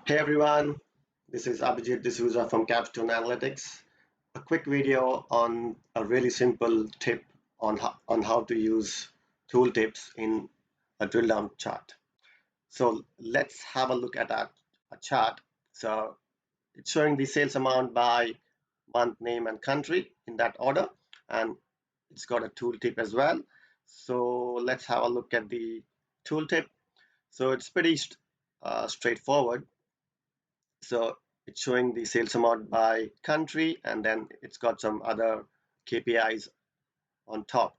Hey everyone, this is Abhijit D'Souza from Capstone Analytics. A quick video on a really simple tip on how to use tooltips in a drill down chart. So let's have a look at a chart. So it's showing the sales amount by month, name, and country in that order, and it's got a tooltip as well. So let's have a look at the tooltip. So it's pretty straightforward. So it's showing the sales amount by country, and then it's got some other KPIs on top.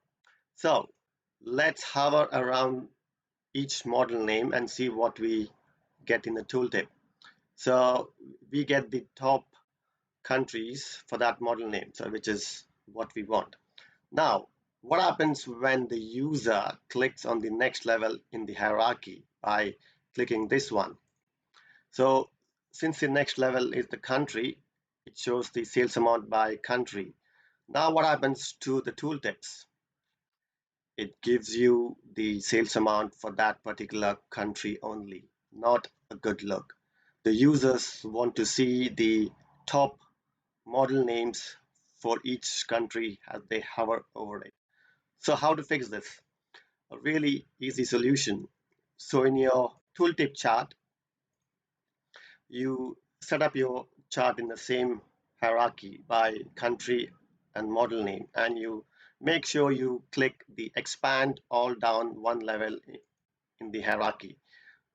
So let's hover around each model name and see what we get in the tooltip. So we get the top countries for that model name, so which is what we want. Now, what happens when the user clicks on the next level in the hierarchy by clicking this one? So since the next level is the country, it shows the sales amount by country. Now what happens to the tooltips? It gives you the sales amount for that particular country only. Not a good look. The users want to see the top model names for each country as they hover over it. So how to fix this? A really easy solution. So in your tooltip chart, you set up your chart in the same hierarchy by country and model name, and you make sure you click the expand all down one level in the hierarchy.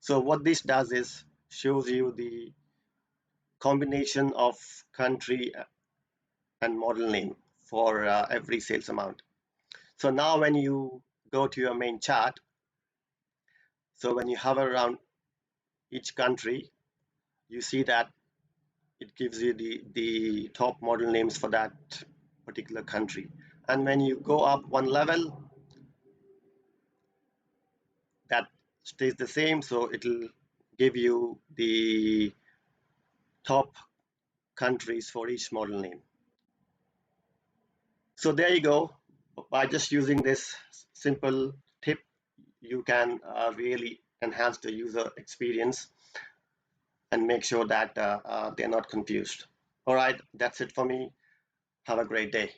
So what this does is shows you the combination of country and model name for every sales amount. So now when you go to your main chart, so when you hover around each country, you see that it gives you the top model names for that particular country. And when you go up one level, that stays the same. So it'll give you the top countries for each model name. So there you go. By just using this simple tip, you can really enhance the user experience and make sure that they're not confused. All right, that's it for me. Have a great day.